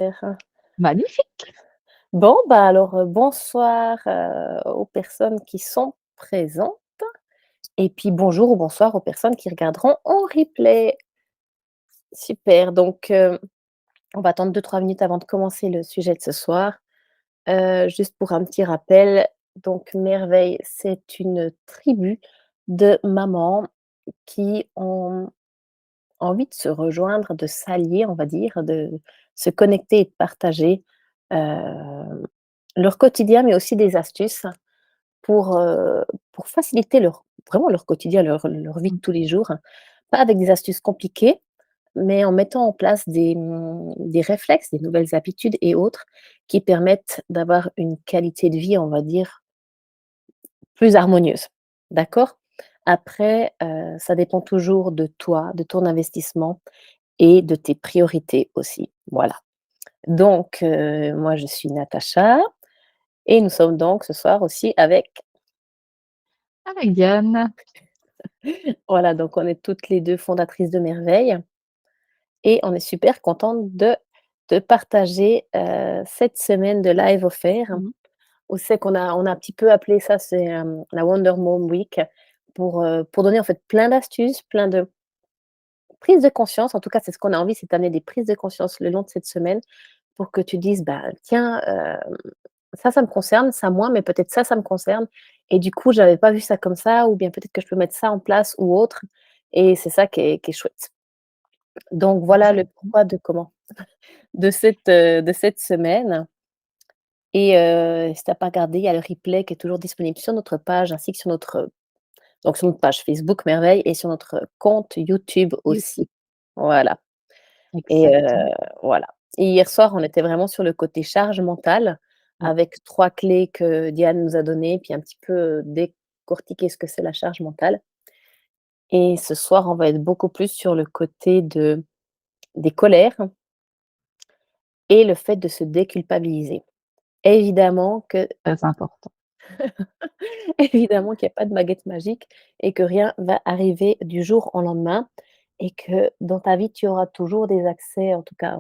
Super. Magnifique. Bon, bah, alors, bonsoir, aux personnes qui sont présentes et puis bonjour ou bonsoir aux personnes qui regarderont en replay. Super, donc, on va attendre 2-3 minutes avant de commencer le sujet de ce soir. Juste pour un petit rappel, donc Merveille, c'est une tribu de mamans qui ont envie de se rejoindre, de s'allier, on va dire, de se connecter et de partager, leur quotidien, mais aussi des astuces pour, heu, pour faciliter vraiment leur quotidien, leur vie de Mmh. tous les jours. Pas avec des astuces compliquées, mais en mettant en place des réflexes, des nouvelles habitudes et autres qui permettent d'avoir une qualité de vie, on va dire, plus harmonieuse. D'accord? Après, ça dépend toujours de toi, de ton investissement et de tes priorités aussi. Voilà. Donc, moi je suis Natacha et nous sommes donc ce soir aussi avec Avec Diane. voilà, donc on est toutes les 2 fondatrices de Merveille et on est super contentes de partager, cette semaine de live offert Mmh. où c'est qu'on a un petit peu appelé ça, c'est, la Wonder Mom Week pour donner en fait plein d'astuces, plein de prises de conscience. En tout cas, c'est ce qu'on a envie, c'est d'amener des prises de conscience le long de cette semaine pour que tu dises: «Bah, tiens, ça me concerne, ça moins, mais peut-être ça me concerne et du coup, j'avais pas vu ça comme ça ou bien peut-être que je peux mettre ça en place ou autre» et c'est ça qui est chouette. Donc voilà le Exactement. pourquoi de comment de cette semaine et si tu as pas regardé, il y a le replay qui est toujours disponible sur notre page ainsi que sur notre page Facebook Merveille et sur notre compte YouTube YouTube. aussi. Voilà et Exactement. voilà et hier soir, on était vraiment sur le côté charge mentale Ouais. avec 3 clés que Diane nous a données, puis un petit peu décortiquer ce que c'est la charge mentale et ce soir, on va être beaucoup plus sur le côté des colères et le fait de se déculpabiliser. Évidemment que Très important. évidemment qu'il y a pas de baguette magique et que rien va arriver du jour au lendemain et que dans ta vie, tu auras toujours des accès, en tout cas,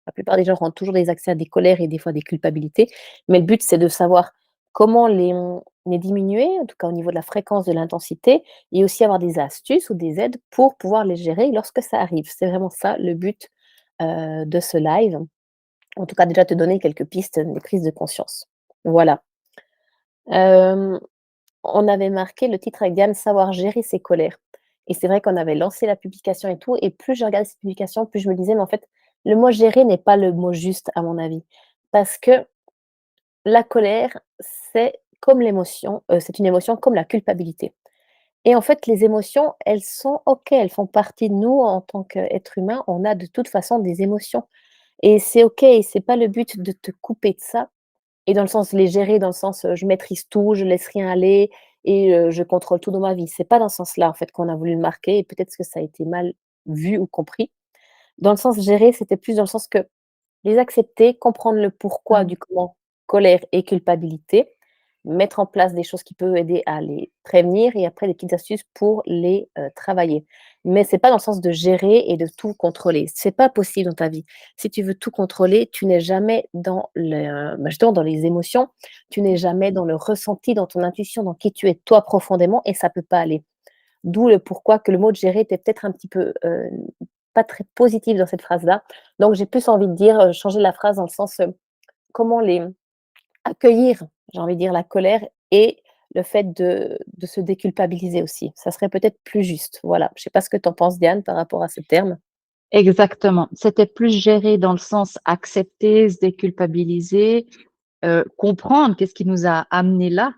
la plupart des gens auront toujours des accès à des colères et des fois des culpabilités. Mais le but, c'est de savoir comment les diminuer, en tout cas au niveau de la fréquence, de l'intensité et aussi avoir des astuces ou des aides pour pouvoir les gérer lorsque ça arrive. C'est vraiment ça le but, de ce live. En tout cas, déjà te donner quelques pistes, des prises de conscience. Voilà. Hem On avait marqué le titre avec Diane: «Savoir gérer ses colères» et c'est vrai qu'on avait lancé la publication et tout et plus je regardais cette publication, plus je me disais: «Mais en fait, le mot gérer n'est pas le mot juste à mon avis». Parce que la colère, c'est comme l'émotion, c'est une émotion comme la culpabilité et en fait, les émotions, elles sont OK, elles font partie de nous en tant qu'être humain. On a de toute façon des émotions et c'est OK et c'est pas le but de te couper de ça et dans le sens les gérer, dans le sens, je maîtrise tout, je laisse rien aller et je contrôle tout dans ma vie. C'est pas dans ce sens-là, en fait, qu'on a voulu le marquer et peut-être que ça a été mal vu ou compris. Dans le sens gérer, c'était plus dans le sens que les accepter, comprendre le pourquoi Mmh. du comment, colère et culpabilité, mettre en place des choses qui peuvent aider à les prévenir et après des petites astuces pour les, travailler. Mais c'est pas dans le sens de gérer et de tout contrôler. C'est pas possible dans ta vie. Si tu veux tout contrôler, tu n'es jamais dans justement dans les émotions, tu n'es jamais dans le ressenti, dans ton intuition, dans qui tu es toi profondément et ça peut pas aller. D'où le pourquoi que le mot de gérer était peut-être un petit peu, pas très positif dans cette phrase-là. Donc j'ai plus envie de dire, changer la phrase dans le sens, comment les accueillir, j'ai envie de dire la colère et le fait de se déculpabiliser aussi. Ça serait peut-être plus juste, voilà. Je sais pas ce que tu en penses Diane par rapport à ce terme? Exactement. C'était plus gérer dans le sens accepter, se déculpabiliser, comprendre qu'est-ce qui nous a amenés là.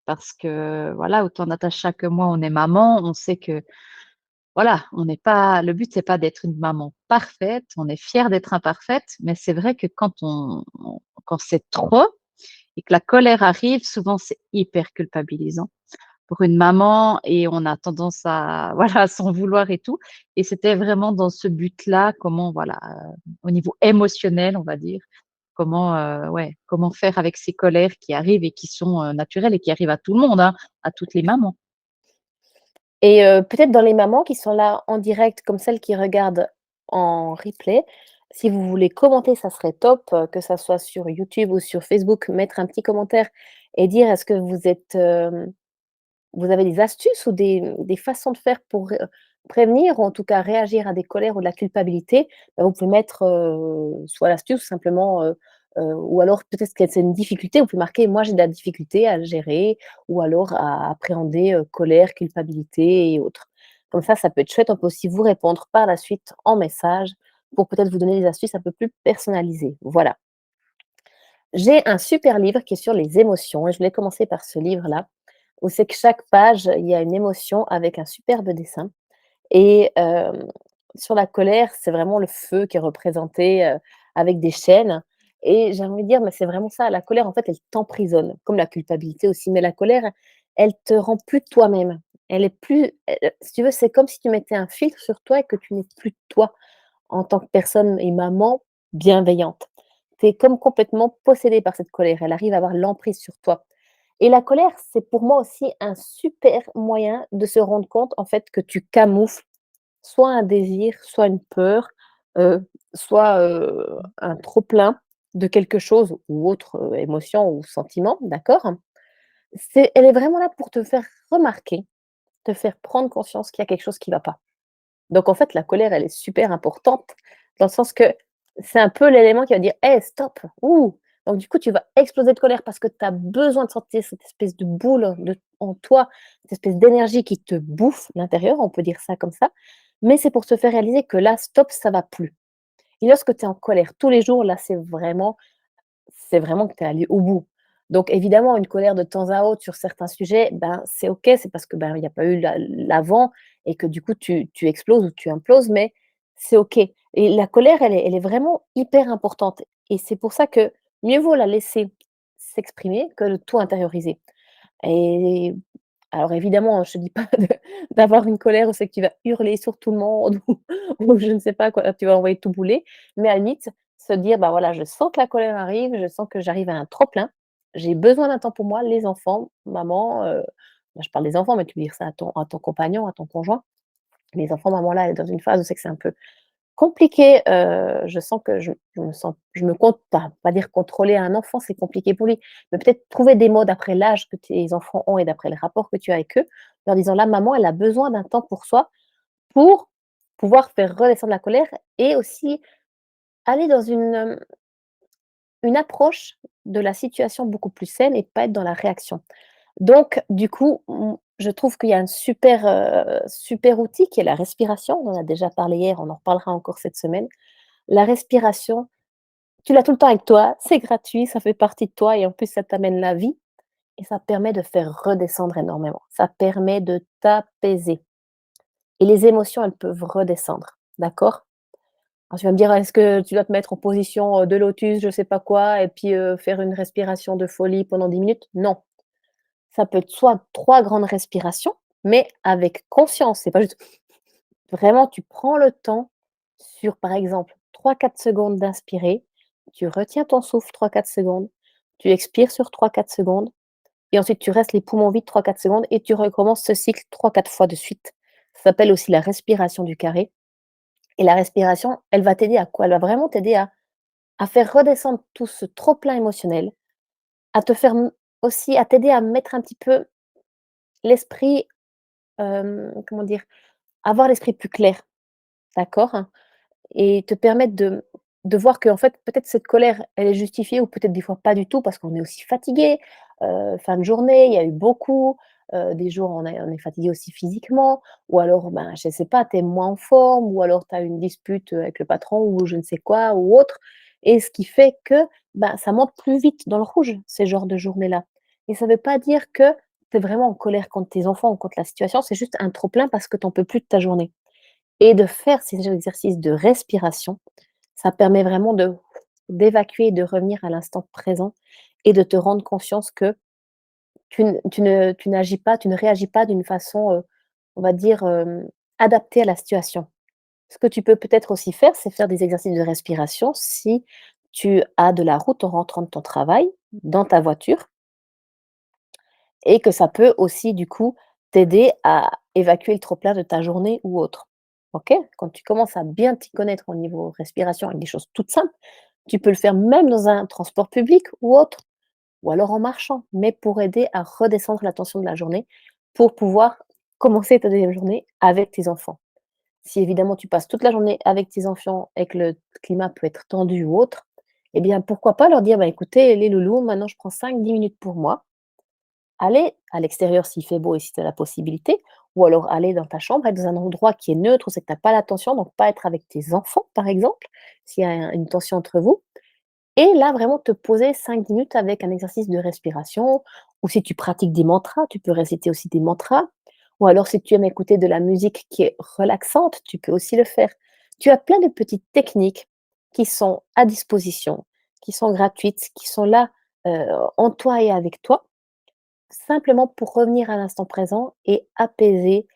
Parce que voilà, autant Natacha que moi, on est maman, on sait que voilà, on n'est pas le but c'est pas d'être une maman parfaite, on est fiers d'être imparfaite, mais c'est vrai que quand c'est trop et que la colère arrive, souvent c'est hyper culpabilisant pour une maman et on a tendance à voilà, à s'en vouloir et tout et c'était vraiment dans ce but-là, comment voilà, au niveau émotionnel, on va dire, comment, ouais, comment faire avec ces colères qui arrivent et qui sont, naturelles et qui arrivent à tout le monde, hein, à toutes les mamans. Et peut-être dans les mamans qui sont là en direct comme celles qui regardent en replay, Si vous voulez commenter, ça serait top, que ça soit sur YouTube ou sur Facebook, mettre un petit commentaire et dire est-ce que vous avez des astuces ou des façons de faire pour prévenir ou en tout cas réagir à des colères ou de la culpabilité? Bah, vous pouvez mettre, soit l'astuce ou simplement, ou alors peut-être que c'est une difficulté, vous pouvez marquer: «Moi j'ai de la difficulté à le gérer» ou alors à appréhender, colère, culpabilité et autres. Comme ça peut être chouette. On peut aussi vous répondre par la suite en message pour peut-être vous donner des astuces un peu plus personnalisées. Voilà. J'ai un super livre qui est sur les émotions et je voulais commencer par ce livre-là, où c'est que chaque page, il y a une émotion avec un superbe dessin et sur la colère, c'est vraiment le feu qui est représenté, avec des chaînes et j'ai envie de dire, mais c'est vraiment ça, la colère, en fait, elle t'emprisonne, comme la culpabilité aussi, mais la colère, elle te rend plus toi-même. Elle est plus si tu veux, c'est comme si tu mettais un filtre sur toi et que tu n'es plus toi en tant que personne et maman bienveillante. Tu es comme complètement possédée par cette colère, elle arrive à avoir l'emprise sur toi et la colère, c'est pour moi aussi un super moyen de se rendre compte, en fait, que tu camoufles soit un désir, soit une peur, soit, un trop-plein de quelque chose ou autre, émotion ou sentiment, d'accord? Elle est vraiment là pour te faire remarquer, te faire prendre conscience qu'il y a quelque chose qui ne va pas. Donc en fait, la colère, elle est super importante dans le sens que c'est un peu l'élément qui va dire: «Hey stop! Ouh!» Donc du coup, tu vas exploser de colère parce que tu as besoin de sortir cette espèce de boule en toi, cette espèce d'énergie qui te bouffe l'intérieur, on peut dire ça comme ça. Mais c'est pour te faire réaliser que là, stop, ça va plus. Et lorsque tu es en colère tous les jours, là, c'est vraiment que tu es allé au bout. Donc évidemment, une colère de temps à autre sur certains sujets, ben, c'est OK, c'est parce que, ben, il y a pas eu l'avant et que du coup tu exploses ou tu imploses, mais c'est OK. Et la colère, elle est vraiment hyper importante et c'est pour ça que mieux vaut la laisser s'exprimer que de tout intérioriser. Et alors évidemment, je te dis pas d'avoir une colère où c'est que tu vas hurler sur tout le monde ou je ne sais pas quoi, tu vas envoyer tout bouler, mais à la limite, se dire: «Bah, voilà, je sens que la colère arrive, je sens que j'arrive à un trop-plein, j'ai besoin d'un temps pour moi, les enfants, maman», là je parle des enfants, mais tu peux dire ça à ton compagnon, à ton conjoint. Les enfants, maman là, elle est dans une phase où c'est que c'est un peu compliqué, je sens que je me compte pas dire contrôler un enfant, c'est compliqué pour lui, mais peut-être trouver des mots d'après l'âge que tes enfants ont et d'après le rapport que tu as avec eux, leur disant: «Là, maman, elle a besoin d'un temps pour soi, pour pouvoir faire redescendre la colère» et aussi aller dans une approche de la situation beaucoup plus saine et pas être dans la réaction. Donc du coup, je trouve qu'il y a un super outil qui est la respiration. On en a déjà parlé hier, on en reparlera encore cette semaine. La respiration, tu l'as tout le temps avec toi, c'est gratuit, ça fait partie de toi et en plus ça t'amène la vie et ça permet de faire redescendre énormément. Ça permet de t'apaiser et les émotions, elles peuvent redescendre, d'accord? Alors tu vas me dire: «Est-ce que tu dois te mettre en position, de lotus, je sais pas quoi et puis, faire une respiration de folie pendant 10 minutes?» Non, ça peut être soit 3 grandes respirations, mais avec conscience. C'est pas juste vraiment tu prends le temps sur, par exemple, 3-4 secondes d'inspirer, tu retiens ton souffle 3-4 secondes, tu expires sur 3-4 secondes et ensuite tu restes les poumons vides 3-4 secondes et tu recommences ce cycle 3-4 fois de suite. Ça s'appelle aussi la respiration du carré et la respiration, elle va t'aider à quoi? Elle va vraiment t'aider à faire redescendre tout ce trop plein émotionnel, à te faire aussi à t'aider à mettre un petit peu l'esprit, comment dire? Avoir l'esprit plus clair, d'accord? Et te permettre de voir qu'en fait, peut-être cette colère, elle est justifiée ou peut-être des fois pas du tout parce qu'on est aussi fatigué, fin de journée, il y a eu beaucoup, des jours on est fatigué aussi physiquement ou alors, ben, je sais pas, tu es moins en forme ou alors tu as une dispute, avec le patron ou je ne sais quoi ou autre et ce qui fait que, ben, ça monte plus vite dans le rouge, ces genres de journées-là et ça veut pas dire que tu es vraiment en colère contre tes enfants ou contre la situation, c'est juste un trop plein parce que tu en peux plus de ta journée. Et de faire ces exercices de respiration, ça permet vraiment d'évacuer et de revenir à l'instant présent et de te rendre conscience que tu n'agis pas, tu ne réagis pas d'une façon, on va dire, adaptée à la situation. Ce que tu peux peut-être aussi faire, c'est faire des exercices de respiration si tu as de la route en rentrant de ton travail, dans ta voiture et que ça peut aussi du coup t'aider à évacuer le trop-plein de ta journée ou autre. OK? Quand tu commences à bien t'y connaître au niveau respiration avec des choses toutes simples, tu peux le faire même dans un transport public ou autre, ou alors en marchant, mais pour aider à redescendre la tension de la journée, pour pouvoir commencer ta deuxième journée avec tes enfants. Si évidemment tu passes toute la journée avec tes enfants et que le climat peut être tendu ou autre, eh bien pourquoi pas leur dire: «Bah, écoutez les loulous, maintenant je prends 5-10 minutes pour moi». Aller à l'extérieur s'il fait beau et si tu as la possibilité, ou alors aller dans ta chambre, être dans un endroit qui est neutre, où c'est que tu as pas la tension, donc pas être avec tes enfants, par exemple, s'il y a une tension entre vous. Et là, vraiment te poser 5-10 minutes avec un exercice de respiration, ou si tu pratiques des mantras, tu peux réciter aussi des mantras, ou alors si tu aimes écouter de la musique qui est relaxante, tu peux aussi le faire. Tu as plein de petites techniques qui sont à disposition, qui sont gratuites, qui sont là, en toi et avec toi, simplement pour revenir à l'instant présent et apaiser,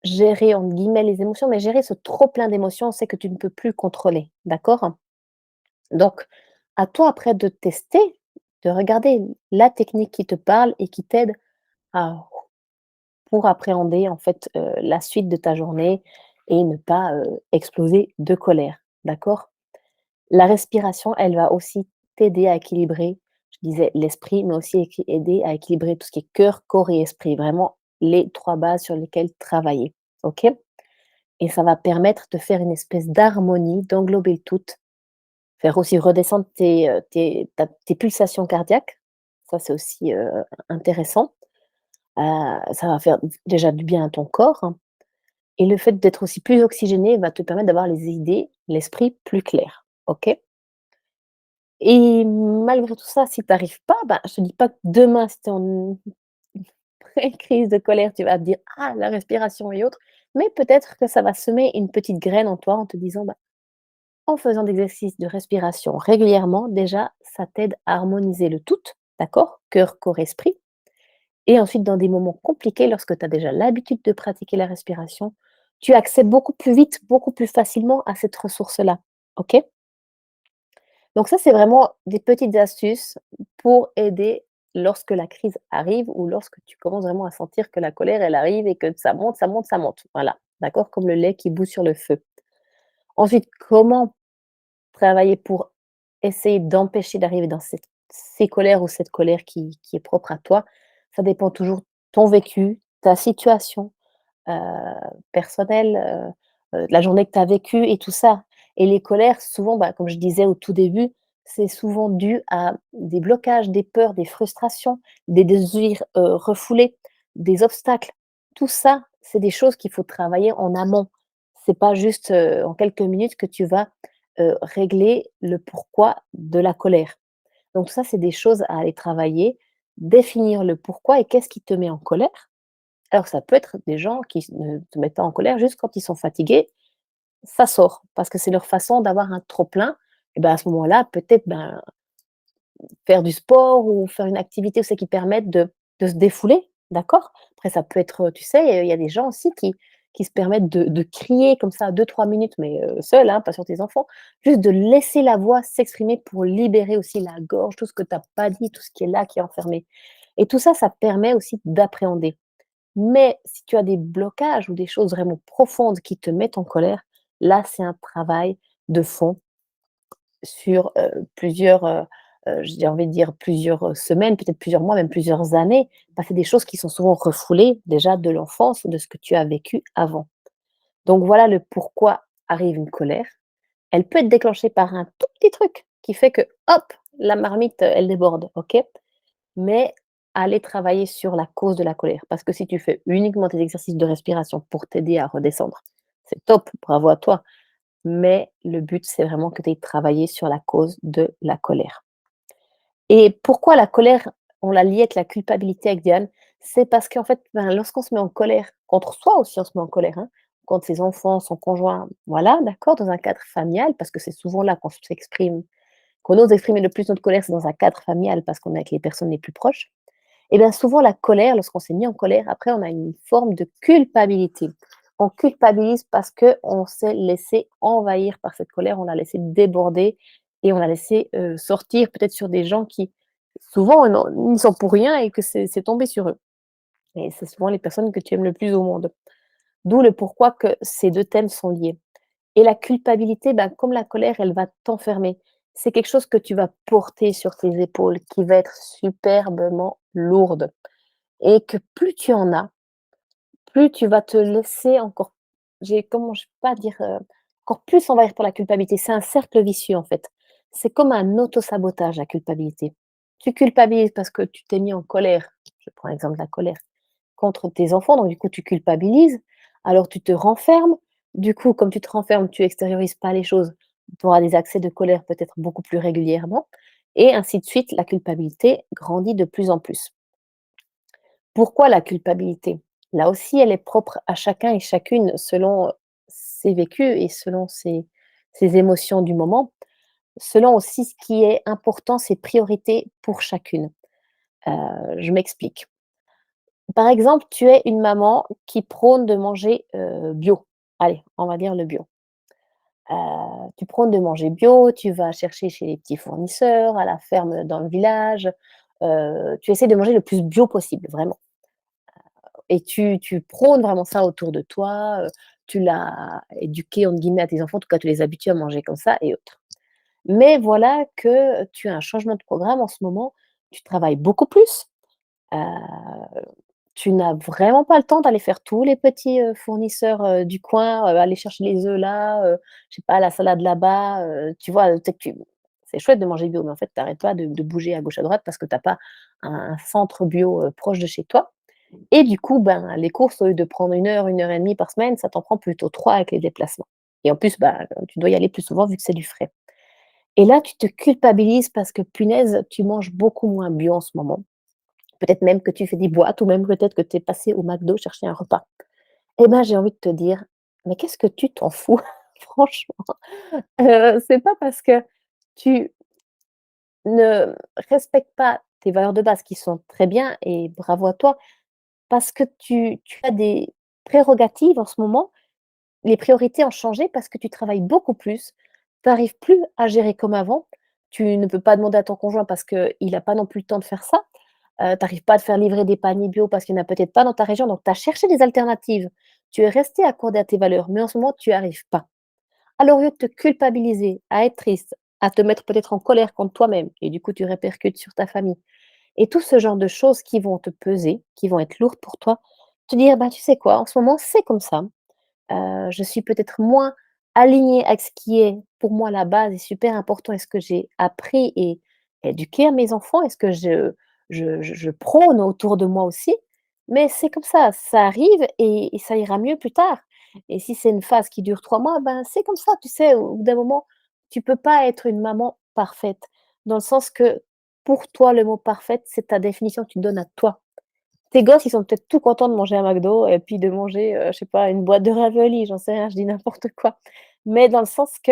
gérer entre guillemets «les émotions», mais gérer ce trop plein d'émotions, c'est que tu ne peux plus contrôler, d'accord? Donc, à toi après de tester, de regarder la technique qui te parle et qui t'aide à pour appréhender en fait, la suite de ta journée et ne pas, exploser de colère, d'accord? La respiration, elle va aussi t'aider à équilibrer, je disais l'esprit, mais aussi aider à équilibrer tout ce qui est cœur, corps et esprit, vraiment les 3 bases sur lesquelles travailler, OK? Et ça va permettre de faire une espèce d'harmonie, d'englober le tout, faire aussi redescendre tes pulsations cardiaques, ça c'est aussi, intéressant. Ça va faire déjà du bien à ton corps, hein, et le fait d'être aussi plus oxygéné va te permettre d'avoir les idées, l'esprit plus clair, OK? Et malgré tout ça, si tu arrives pas, bah, je te dis pas que demain, si tu es en crise de colère, tu vas te dire: «Ah, la respiration et autres», mais peut-être que ça va semer une petite graine en toi en te disant: «Bah, en faisant des exercices de respiration régulièrement, déjà, ça t'aide à harmoniser le tout», d'accord? Cœur, corps, esprit. Et ensuite, dans des moments compliqués, lorsque tu as déjà l'habitude de pratiquer la respiration, tu accèdes beaucoup plus vite, beaucoup plus facilement à cette ressource-là, OK? Donc ça, c'est vraiment des petites astuces pour aider lorsque la crise arrive ou lorsque tu commences vraiment à sentir que la colère, elle arrive et que ça monte, ça monte, ça monte. Voilà, d'accord? Comme le lait qui bout sur le feu. Ensuite, comment travailler pour essayer d'empêcher d'arriver dans ces colères ou cette colère qui est propre à toi? Ça dépend toujours de ton vécu, ta situation, heu, personnelle, de la journée que tu as vécue et tout ça. Et les colères, souvent, bah, comme je disais au tout début, c'est souvent dû à des blocages, des peurs, des frustrations, des désirs, refoulés, des obstacles. Tout ça, c'est des choses qu'il faut travailler en amont. C'est pas juste, en quelques minutes que tu vas, régler le pourquoi de la colère. Donc ça, c'est des choses à aller travailler, définir le pourquoi et qu'est-ce qui te met en colère. Alors ça peut être des gens qui ne te mettent pas en colère juste quand ils sont fatigués, ça sort parce que c'est leur façon d'avoir un trop plein. Et ben, à ce moment-là, peut-être, ben, faire du sport ou faire une activité où c'est qui permettent de se défouler, d'accord? Après ça peut être, tu sais, il y a des gens aussi qui se permettent de crier comme ça 2-3 minutes, mais seuls, hein, pas sur tes enfants. Juste de laisser la voix s'exprimer pour libérer aussi la gorge, tout ce que tu as pas dit, tout ce qui est là, qui est enfermé. Et tout ça, ça permet aussi d'appréhender. Mais si tu as des blocages ou des choses vraiment profondes qui te mettent en colère, là, c'est un travail de fond sur, plusieurs, j'ai envie de dire plusieurs, semaines, peut-être plusieurs mois, même plusieurs années, parce que c'est des choses qui sont souvent refoulées déjà de l'enfance ou de ce que tu as vécu avant. Donc voilà le pourquoi arrive une colère. Elle peut être déclenchée par un tout petit truc qui fait que, hop, la marmite, elle déborde, OK? Mais aller travailler sur la cause de la colère. Parce que si tu fais uniquement tes exercices de respiration pour t'aider à redescendre, c'est top, bravo à toi. Mais le but, c'est vraiment que tu aies travaillé sur la cause de la colère. Et pourquoi la colère, on l'a liée avec la culpabilité avec Diane? C'est parce qu'en fait, ben, lorsqu'on se met en colère, contre soi aussi on se met en colère, hein, contre ses enfants, son conjoint, voilà, d'accord, dans un cadre familial, parce que c'est souvent là qu'on s'exprime, qu'on ose exprimer le plus notre colère, c'est dans un cadre familial parce qu'on est avec les personnes les plus proches. Et bien souvent la colère, lorsqu'on s'est mis en colère, après on a une forme de culpabilité. On culpabilise parce qu'on s'est laissé envahir par cette colère, on l'a laissé déborder et on l'a laissé, sortir peut-être sur des gens qui souvent n'y sont pour rien et que c'est tombé sur eux. Et c'est souvent les personnes que tu aimes le plus au monde. D'où le pourquoi que ces 2 thèmes sont liés. Et la culpabilité, ben, comme la colère, elle va t'enfermer. C'est quelque chose que tu vas porter sur tes épaules, qui va être superbement lourde et que plus tu en as, plus tu vas te laisser encore comment je peux pas dire, encore plus envahir par la culpabilité. C'est un cercle vicieux, en fait. C'est comme un autosabotage, la culpabilité. Tu culpabilises parce que tu t'es mis en colère, je prends l'exemple de la colère, contre tes enfants, donc du coup, tu culpabilises, alors tu te renfermes. Du coup, comme tu te renfermes, tu extériorises pas les choses, tu auras des accès de colère peut-être beaucoup plus régulièrement et ainsi de suite. La culpabilité grandit de plus en plus. Pourquoi la culpabilité? Là aussi, elle est propre à chacun et chacune selon, ses vécus et selon ses émotions du moment, selon aussi ce qui est important, ses priorités pour chacune. Je m'explique. Par exemple, tu es une maman qui prône de manger, bio. Allez, on va dire le bio. Tu prônes de manger bio, tu vas chercher chez les petits fournisseurs, à la ferme dans le village, tu essaies de manger le plus bio possible, vraiment. Et tu prônes vraiment ça autour de toi, tu l'as «éduqué» entre guillemets à tes enfants, en tout cas tu les habitues à manger comme ça et autres. Mais voilà que tu as un changement de programme en ce moment, tu travailles beaucoup plus, heu, tu n'as vraiment pas le temps d'aller faire tous les petits, fournisseurs, du coin, aller chercher les œufs là, je sais pas, la salade là-bas, tu vois? Peut-être que c'est chouette de manger bio, mais en fait tu arrêtes pas de bouger à gauche à droite parce que tu as pas un centre bio, proche de chez toi. Et du coup, ben, les courses, au lieu de prendre 1 heure et demie par semaine, ça t'en prend plutôt 3 avec les déplacements. Et en plus, bah, tu dois y aller plus souvent vu que c'est du frais. Et là, tu te culpabilises parce que punaise, tu manges beaucoup moins bio en ce moment. Peut-être même que tu fais des boîtes ou même peut-être que tu es passé au McDo chercher un repas. Eh ben, j'ai envie de te dire: «Mais qu'est-ce que tu t'en fous?» Franchement, c'est pas parce que tu ne respectes pas tes valeurs de base qui sont très bien et bravo à toi, parce que tu as des prérogatives en ce moment. Les priorités ont changé parce que tu travailles beaucoup plus. Tu arrives plus à gérer comme avant. Tu ne peux pas demander à ton conjoint parce qu'il a pas non plus le temps de faire ça. Tu arrives pas à te faire livrer des paniers bio parce qu'il y en a peut-être pas dans ta région, donc tu as cherché des alternatives. Tu es resté accordé à tes valeurs, mais en ce moment, tu y arrives pas. Alors, au lieu de te culpabiliser, à être triste, à te mettre peut-être en colère contre toi-même et du coup, tu répercutes sur ta famille et tout ce genre de choses qui vont te peser, qui vont être lourdes pour toi, te dire: «Bah, tu sais quoi? En ce moment, c'est comme ça. Je suis peut-être moins alignée avec ce qui est pour moi la base et super important et ce que j'ai appris et éduqué à mes enfants et ce que je prône autour de moi aussi. Mais c'est comme ça arrive et ça ira mieux plus tard. Et si c'est une phase qui dure 3 mois, ben, c'est comme ça, tu sais, au bout d'un moment, tu peux pas être une maman parfaite. Dans le sens que pour toi, le mot parfaite, c'est ta définition que tu donnes à toi. Tes gosses, ils sont peut-être tout contents de manger un McDo et puis de manger, je sais pas, une boîte de raviolis, j'en sais rien, je dis n'importe quoi. Mais dans le sens que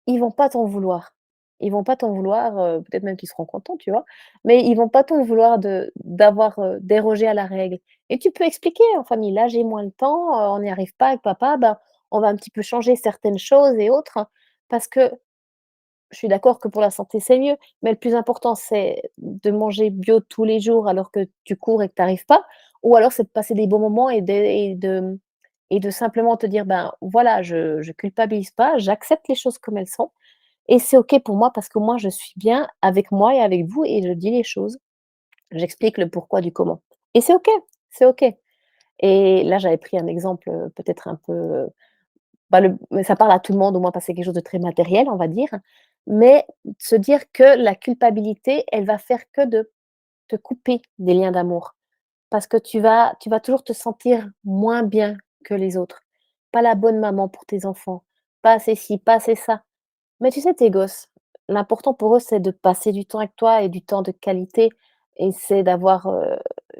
ils vont pas t'en vouloir. Ils vont pas t'en vouloir, peut-être même qu'ils seront contents, tu vois? Mais ils vont pas t'en vouloir d'avoir, dérogé à la règle et tu peux expliquer en famille: «Là, j'ai moins le temps, on n'y arrive pas avec papa, ben, on va un petit peu changer certaines choses et autres», hein, parce que je suis d'accord que pour la santé, c'est mieux, mais le plus important, c'est de manger bio tous les jours alors que tu cours et que tu arrives pas, ou alors c'est de passer des bons moments et de simplement te dire: «Ben, voilà, je culpabilise pas, j'accepte les choses comme elles sont et c'est OK pour moi parce que moi, je suis bien avec moi et avec vous et je dis les choses». J'explique le pourquoi du comment et c'est OK et là, j'avais pris un exemple, peut-être un peu, bah, mais ça parle à tout le monde, au moins parce que c'est quelque chose de très matériel, on va dire. Mais se dire que la culpabilité, elle va faire que de te couper des liens d'amour. Parce que tu vas toujours te sentir moins bien que les autres. Pas la bonne maman pour tes enfants, pas assez ci, pas assez ça. Mais tu sais, tes gosses, l'important pour eux, c'est de passer du temps avec toi et du temps de qualité et c'est d'avoir,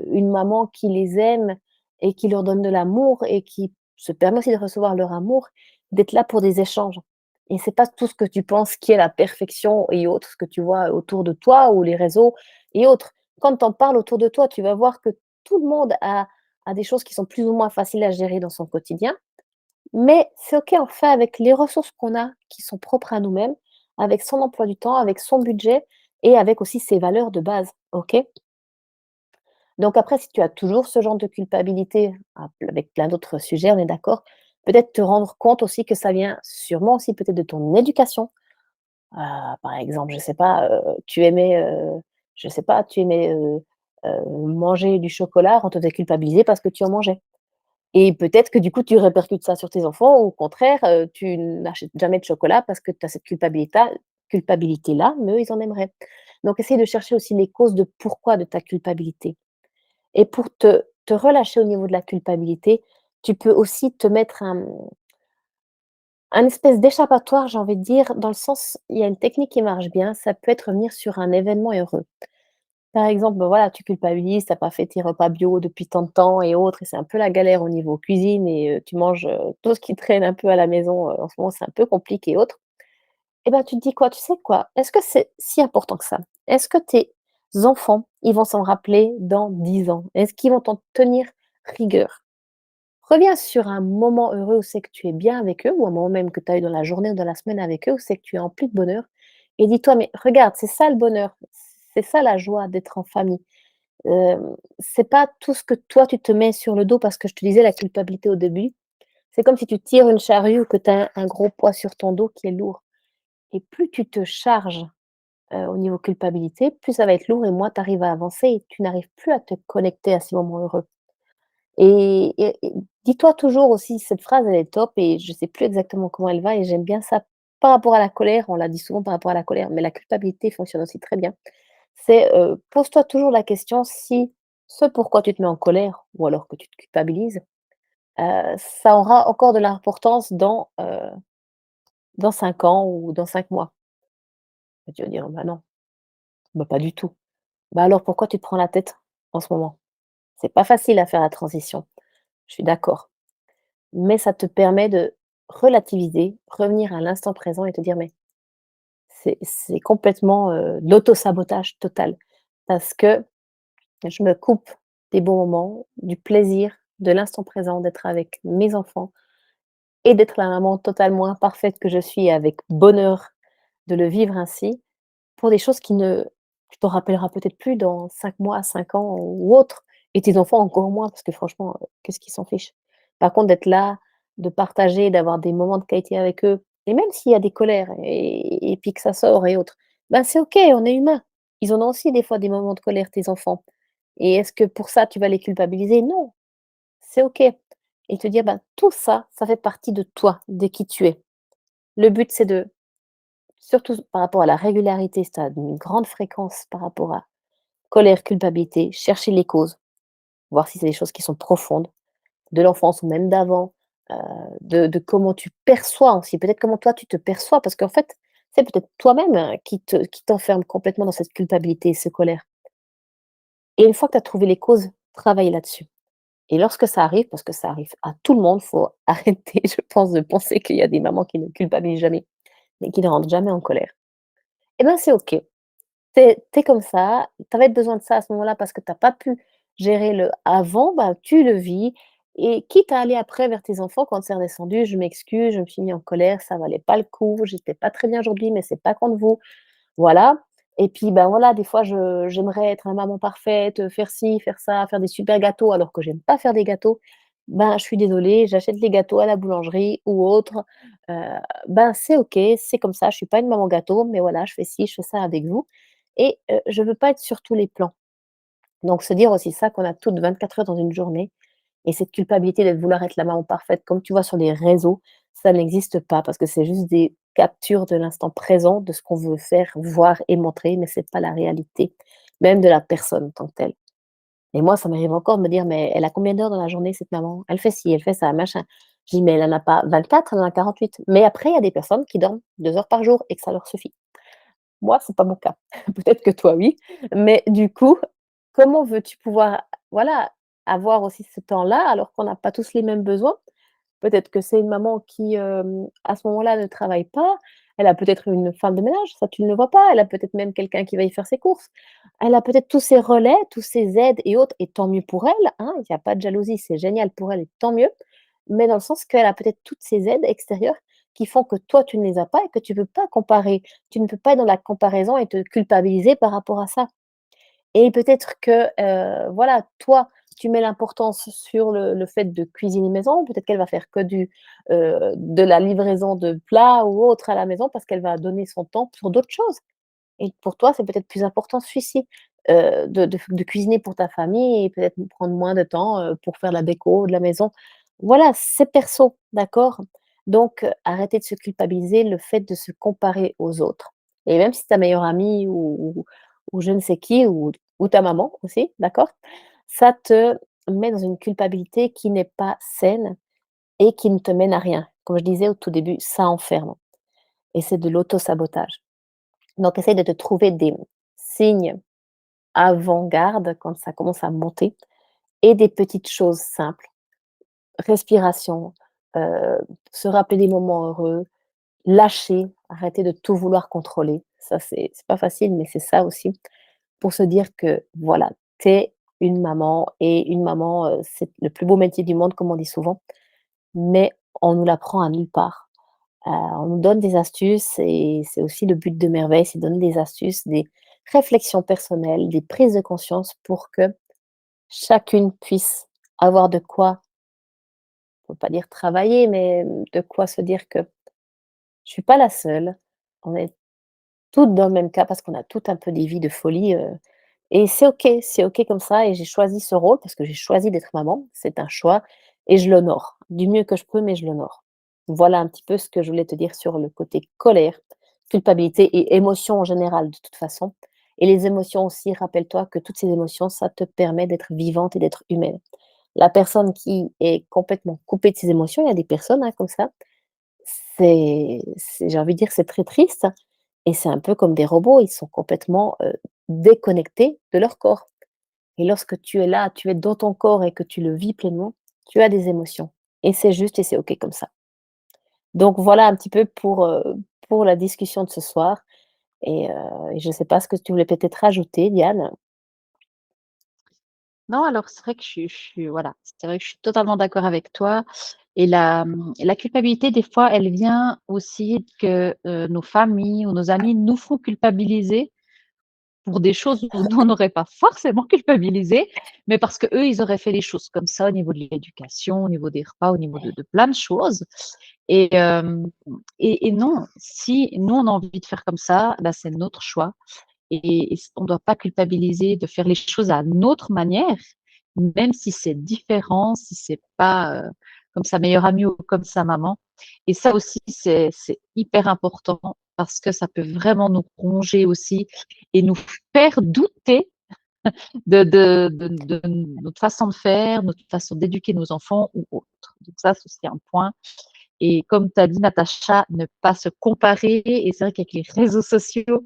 une maman qui les aime et qui leur donne de l'amour et qui se permet aussi de recevoir leur amour, d'être là pour des échanges et c'est pas tout ce que tu penses qui est la perfection et autres, ce que tu vois autour de toi ou les réseaux et autres. Quand tu en parles autour de toi, tu vas voir que tout le monde a des choses qui sont plus ou moins faciles à gérer dans son quotidien mais c'est OK, on fait avec les ressources qu'on a, qui sont propres à nous-mêmes, avec son emploi du temps, avec son budget et avec aussi ses valeurs de base, OK? Donc après, si tu as toujours ce genre de culpabilité, avec plein d'autres sujets, on est d'accord, peut-être te rendre compte aussi que ça vient sûrement aussi peut-être de ton éducation. Par exemple, je sais pas, tu aimais, je sais pas, tu aimais, manger du chocolat, on te faisait culpabiliser parce que tu en mangeais. Et peut-être que du coup, tu répercutes ça sur tes enfants ou au contraire, tu n'achètes jamais de chocolat parce que tu as cette culpabilité-là, mais eux, ils en aimeraient. Donc essaye de chercher aussi les causes de pourquoi de ta culpabilité. Et pour te relâcher au niveau de la culpabilité, tu peux aussi te mettre un espèce d'échappatoire, j'ai envie de dire, dans le sens il y a une technique qui marche bien, ça peut être revenir sur un événement heureux. Par exemple, bah, voilà, tu culpabilises, tu as pas fait tes repas bio depuis tant de temps et autres et c'est un peu la galère au niveau cuisine et tu manges, tout ce qui traîne un peu à la maison, en ce moment, c'est un peu compliqué et autres. Et ben, tu te dis quoi? Tu sais quoi? Est-ce que c'est si important que ça? Est-ce que tes enfants, ils vont s'en rappeler dans 10 ans? Est-ce qu'ils vont t'en tenir rigueur? Reviens sur un moment heureux où c'est que tu es bien avec eux ou un moment même que tu as eu dans la journée ou dans la semaine avec eux, où c'est que tu es empli de bonheur et dis-toi: «Mais regarde, c'est ça le bonheur, c'est ça la joie d'être en famille». C'est pas tout ce que toi tu te mets sur le dos parce que je te disais la culpabilité au début, c'est comme si tu tires une charrue ou que tu as un gros poids sur ton dos qui est lourd et plus tu te charges, au niveau culpabilité, plus ça va être lourd et moins tu arrives à avancer et tu n'arrives plus à te connecter à ces moments heureux. Et dis-toi toujours aussi, cette phrase, elle est top et je sais plus exactement comment elle va et j'aime bien ça par rapport à la colère, on l'a dit souvent par rapport à la colère, mais la culpabilité fonctionne aussi très bien. C'est, pose-toi toujours la question si ce pourquoi tu te mets en colère ou alors que tu te culpabilises, ça aura encore de l'importance dans 5 ans ou dans 5 mois. Et tu vas dire: «Bah non, bah pas du tout». Bah alors pourquoi tu te prends la tête en ce moment? C'est pas facile à faire la transition, je suis d'accord. Mais ça te permet de relativiser, revenir à l'instant présent et te dire: «Mais c'est complètement, de l'auto-sabotage total». Parce que je me coupe des bons moments, du plaisir, de l'instant présent, d'être avec mes enfants et d'être la maman totalement imparfaite que je suis avec bonheur de le vivre ainsi, pour des choses qui ne tu t'en rappelleras peut-être plus dans 5 mois, 5 ans ou autre et tes enfants encore moins parce que franchement, qu'est-ce qu'ils s'en fichent? Par contre, d'être là, de partager, d'avoir des moments de qualité avec eux et même s'il y a des colères et puis que ça sort et autres, ben, c'est OK, on est humain. Ils en ont aussi des fois des moments de colère, tes enfants et est-ce que pour ça tu vas les culpabiliser? Non, c'est OK et te dire: «Ben, tout ça, ça fait partie de toi, de qui tu es». Le but, c'est de surtout par rapport à la régularité, si tu as une grande fréquence par rapport à colère, culpabilité, chercher les causes, voir si c'est des choses qui sont profondes, de l'enfance ou même d'avant, heu, de comment tu perçois aussi, peut-être comment toi tu te perçois parce qu'en fait, c'est peut-être toi-même, qui t'enferme complètement dans cette culpabilité et cette colère et une fois que tu as trouvé les causes, travaille là-dessus et lorsque ça arrive, parce que ça arrive à tout le monde, faut arrêter, je pense, de penser qu'il y a des mamans qui ne culpabilisent jamais, mais qui ne rentrent jamais en colère et ben, c'est OK. Tu es comme ça, tu avais besoin de ça à ce moment-là parce que tu as pas pu gérer le avant, bah, tu le vis et quitte à aller après vers tes enfants quand c'est redescendu: «Je m'excuse, je me suis mis en colère, ça valait pas le coup, j'étais pas très bien aujourd'hui, mais c'est pas contre vous». Voilà et puis, ben, voilà, des fois j'aimerais être la maman parfaite, faire ci, faire ça, faire des super gâteaux alors que j'aime pas faire des gâteaux. Ben, je suis désolée, j'achète les gâteaux à la boulangerie ou autre, heu, ben, c'est OK, c'est comme ça, je suis pas une maman gâteau, mais voilà, je fais ci, je fais ça avec vous et je veux pas être sur tous les plans. Donc se dire aussi ça qu'on a toutes 24 heures dans une journée et cette culpabilité de vouloir être la maman parfaite, comme tu vois sur les réseaux, ça n'existe pas parce que c'est juste des captures de l'instant présent, de ce qu'on veut faire, voir et montrer, mais c'est pas la réalité, même de la personne en tant que telle. Et moi, ça m'arrive encore de me dire: «Mais elle a combien d'heures dans la journée cette maman? Elle fait ci, elle fait ça, machin». Je dis: «Mais elle en a pas 24, elle en a 48». Mais après, il y a des personnes qui dorment 2 heures par jour et que ça leur suffit. Moi, c'est pas mon cas. Peut-être que toi, oui, mais du coup, comment veux-tu pouvoir, voilà, avoir aussi ce temps-là alors qu'on n'a pas tous les mêmes besoins? Peut-être que c'est une maman qui, à ce moment-là, ne travaille pas. Elle a peut-être une femme de ménage, ça tu ne le vois pas. Elle a peut-être même quelqu'un qui va y faire ses courses. Elle a peut-être tous ses relais, tous ses aides et autres et tant mieux pour elle, hein, il y a pas de jalousie, c'est génial pour elle et tant mieux. Mais dans le sens qu'elle a peut-être toutes ces aides extérieures qui font que toi, tu ne les as pas et que tu ne peux pas comparer. Tu ne peux pas être dans la comparaison et te culpabiliser par rapport à ça. Et peut-être que, voilà, toi, tu mets l'importance sur le fait de cuisiner maison, peut-être qu'elle va faire que de la livraison de plats ou autre à la maison parce qu'elle va donner son temps sur d'autres choses. Et pour toi, c'est peut-être plus important celui-ci, de cuisiner pour ta famille et peut-être prendre moins de temps, pour faire la déco de la maison. Voilà, c'est perso, d'accord? Donc, arrêtez de se culpabiliser, le fait de se comparer aux autres. Et même si ta meilleure amie ou je ne sais qui ou ta maman aussi, d'accord? Ça te met dans une culpabilité qui n'est pas saine et qui ne te mène à rien. Comme je disais au tout début, ça enferme et c'est de l'auto-sabotage. Donc essaye de te trouver des signes avant-garde quand ça commence à monter et des petites choses simples. Respiration, heu, se rappeler des moments heureux, lâcher, arrêter de tout vouloir contrôler. Ça, c'est pas facile, mais c'est ça aussi, pour se dire que voilà, tu es une maman et une maman, c'est le plus beau métier du monde, comme on dit souvent, mais on nous l'apprend à nulle part. On nous donne des astuces et c'est aussi le but de Merveille, c'est de donner des astuces, des réflexions personnelles, des prises de conscience pour que chacune puisse avoir de quoi, on peut pas dire travailler, mais de quoi se dire que je suis pas la seule. On est toutes dans le même cas parce qu'on a toutes un peu des vies de folie, et c'est OK comme ça et j'ai choisi ce rôle parce que j'ai choisi d'être maman, c'est un choix et je l'honore du mieux que je peux, mais je l'honore. Voilà un petit peu ce que je voulais te dire sur le côté colère, culpabilité et émotions en général de toute façon et les émotions aussi, rappelle-toi que toutes ces émotions, ça te permet d'être vivante et d'être humaine. La personne qui est complètement coupée de ses émotions, il y a des personnes, hein, comme ça, j'ai envie de dire, c'est très triste et c'est un peu comme des robots, ils sont complètement, déconnectés de leur corps et lorsque tu es là, tu es dans ton corps et que tu le vis pleinement, tu as des émotions et c'est juste et c'est OK comme ça. Donc voilà un petit peu pour la discussion de ce soir et je ne sais pas ce que tu voulais peut-être rajouter, Diane? Non, alors c'est vrai que je suis voilà, c'est vrai que je suis totalement d'accord avec toi et la culpabilité des fois, elle vient aussi que, nos familles ou nos amis nous font culpabiliser pour des choses où nous on n'aurait pas forcément culpabilisé, mais parce qu'eux, ils auraient fait les choses comme ça au niveau de l'éducation, au niveau des repas, au niveau de plein de choses et et non, si nous on a envie de faire comme ça, bah, c'est notre choix et on ne doit pas culpabiliser de faire les choses à notre manière, même si c'est différent, si c'est pas, comme sa meilleure amie ou comme sa maman. Et ça aussi, c'est hyper important parce que ça peut vraiment nous ronger aussi et nous faire douter de notre façon de faire, notre façon d'éduquer nos enfants ou autre. Donc ça, c'est aussi un point. Et comme tu as dit, Natacha, ne pas se comparer. Et c'est vrai qu'avec les réseaux sociaux,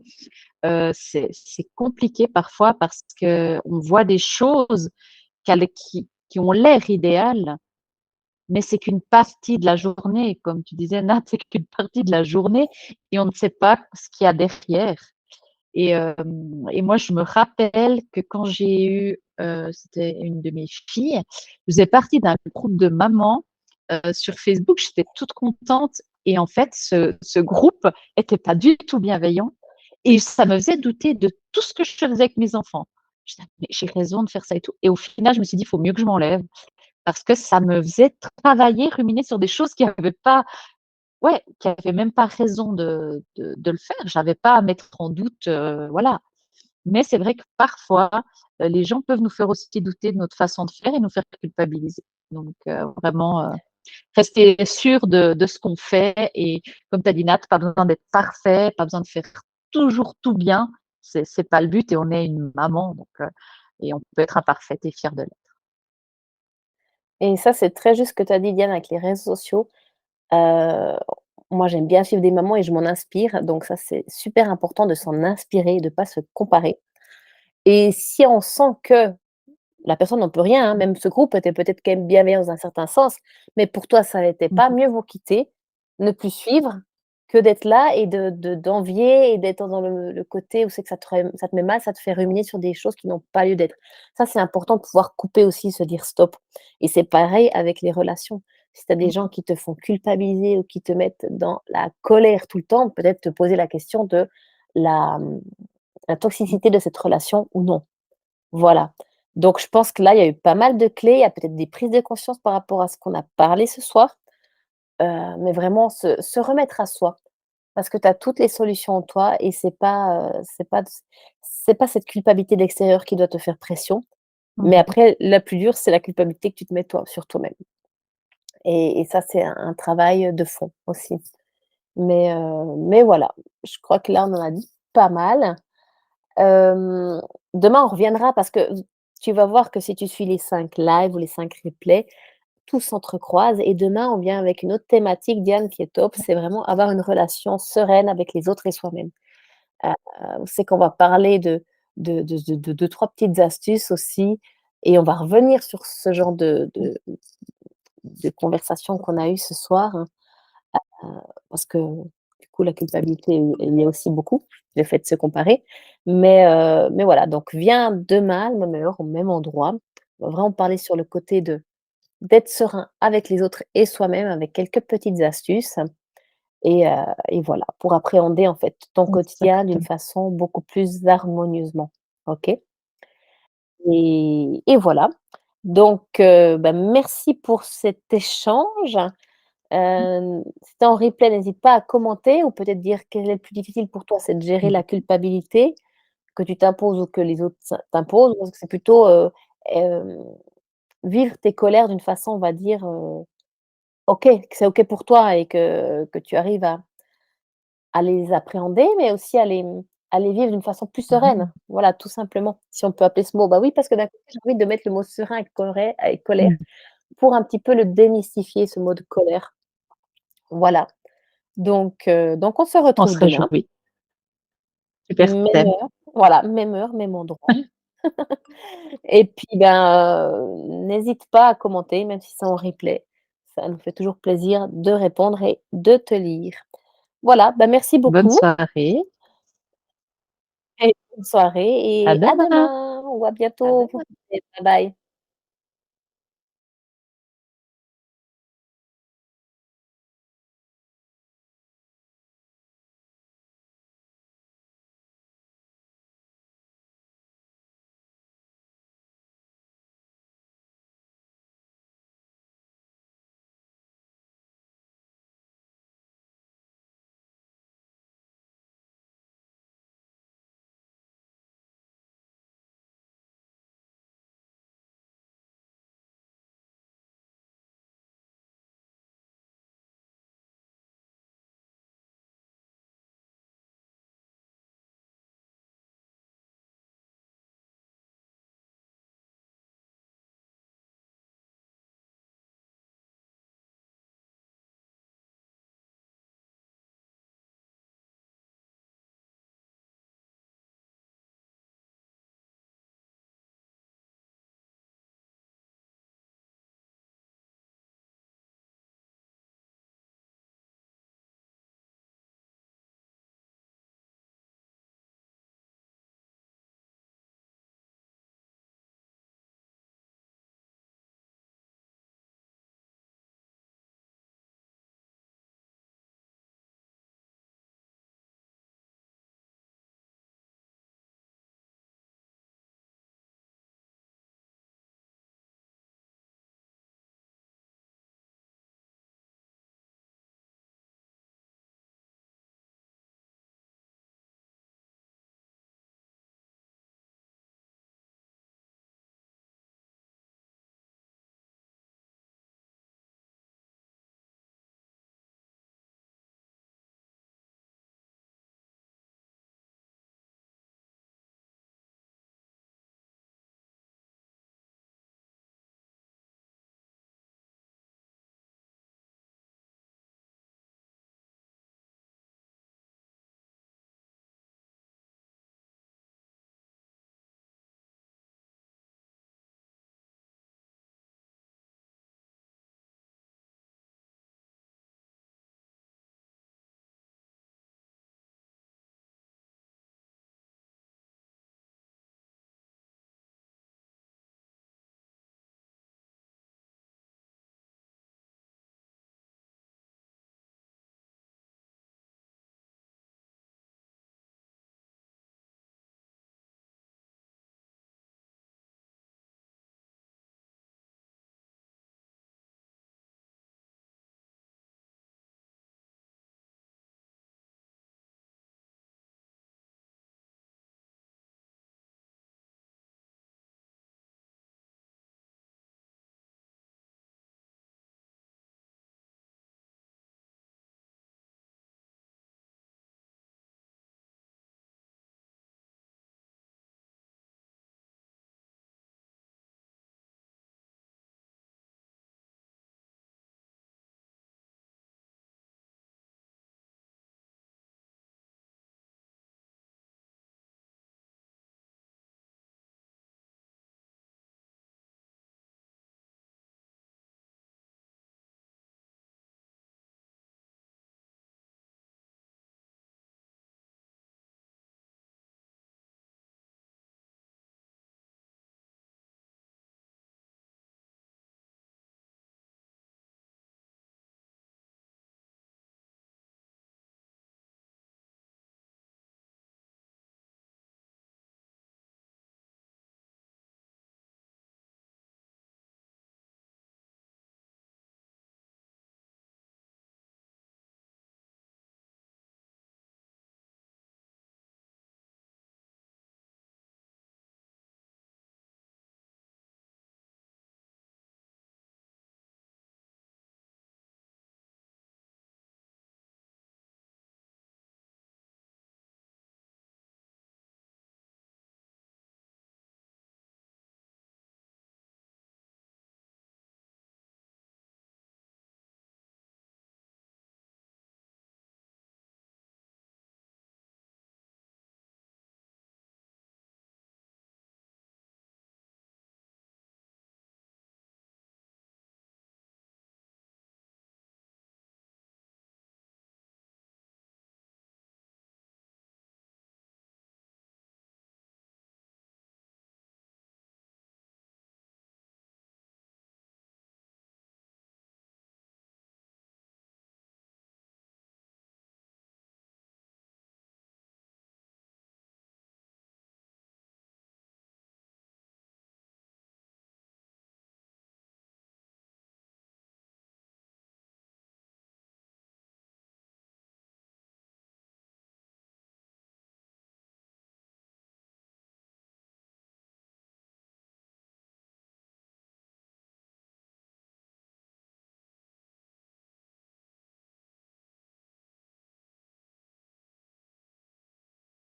c'est compliqué parfois parce qu'on voit des choses qui ont l'air idéales, mais c'est qu'une partie de la journée. Comme tu disais, Nat, c'est qu'une partie de la journée et on ne sait pas ce qu'il y a derrière. Et moi, je me rappelle que quand j'ai eu, c'était une de mes filles, je faisais partie d'un groupe de mamans sur Facebook. J'étais toute contente. Et en fait, ce groupe était pas du tout bienveillant. Et ça me faisait douter de tout ce que je faisais avec mes enfants. Je disais, mais j'ai raison de faire ça et tout. Et au final, je me suis dit, il faut mieux que je m'enlève parce que ça me faisait travailler, ruminer sur des choses qui n'avaient pas, ouais, qui avaient même pas raison de le faire. J'avais pas à mettre en doute, voilà. Mais c'est vrai que parfois, les gens peuvent nous faire aussi douter de notre façon de faire et nous faire culpabiliser. Donc, vraiment, rester sûr de ce qu'on fait et comme tu as dit Nat, pas besoin d'être parfait, pas besoin de faire toujours tout bien. C'est pas le but et on est une maman donc et on peut être imparfaite et fière de l'être. Et ça, c'est très juste ce que tu as dit, Diane, avec les réseaux sociaux. Heu, Moi, j'aime bien suivre des mamans et je m'en inspire, donc ça, c'est super important de s'en inspirer, de pas se comparer et si on sent que la personne n'en peut rien, hein, même ce groupe était peut-être quand même bienveillant dans un certain sens, mais pour toi, ça l'était Mmh pas, mh. mieux vaut quitter, ne plus suivre que d'être là et d'envier et d'être dans le côté où c'est que ça te met mal, ça te fait ruminer sur des choses qui n'ont pas lieu d'être. Ça, c'est important de pouvoir couper aussi, se dire: «Stop» et c'est pareil avec les relations. Si tu as des Mmh gens mh. qui te font culpabiliser ou qui te mettent dans la colère tout le temps, peut-être te poser la question de la, mmh, la Mmh. toxicité de cette relation ou non. Voilà. Donc je pense que là, il y a eu pas mal de clés, il y a peut-être des prises de conscience par rapport à ce qu'on a parlé ce soir, mais vraiment se remettre à soi. Parce que tu as toutes les solutions en toi et c'est pas cette culpabilité de l'extérieur qui doit te faire pression. Mais Mmh. après, la plus dure, c'est la culpabilité que tu te mets toi sur toi-même et ça, c'est un travail de fond aussi. Mais voilà, je crois que là, on en a dit pas mal. Hem, Demain, on reviendra parce que tu vas voir que si tu suis les 5 lives ou les 5 replays, tout s'entrecroise et demain, on vient avec une autre thématique, Diane, qui est top, c'est vraiment avoir une relation sereine avec les autres et soi-même. Heu, c'est qu'on va parler de 2-3 petites astuces aussi et on va revenir sur ce genre de conversation qu'on a eue ce soir, hein, heu, parce que du coup, la culpabilité, elle y est aussi beaucoup, le fait de se comparer. Mais voilà, donc viens demain, à la même heure, au même endroit. On va vraiment parler sur le côté de d'être serein avec les autres et soi-même avec quelques petites astuces et voilà, pour appréhender en fait ton quotidien d'une Exactement. façon beaucoup plus harmonieusement. OK? Et voilà. Donc bah, merci pour cet échange. Si tu es en replay, n'hésite pas à commenter ou peut-être dire quel est le plus difficile pour toi, c'est de gérer la culpabilité que tu t'imposes ou que les autres t'imposent, ou est-ce que c'est plutôt, hem, vivre tes colères d'une façon, on va dire, OK, que c'est OK pour toi et que tu arrives à les appréhender, mais aussi à les vivre d'une façon plus sereine. Voilà, tout simplement, si on peut appeler ce mot. Bah oui, parce que d'un côté, j'ai envie de mettre le mot serein avec colère Mmh. pour un petit peu le démystifier, ce mot de colère. Voilà. Donc on se On retrouve se demain, réjouit. Super même thème. heure, voilà, même heure, même endroit et puis, ben, n'hésite pas à commenter, même si c'est en replay. Ça nous fait toujours plaisir de répondre et de te lire. Voilà, bah, merci Bonne beaucoup soirée. et bonne soirée À et à demain. demain ou à bientôt. Bye bye.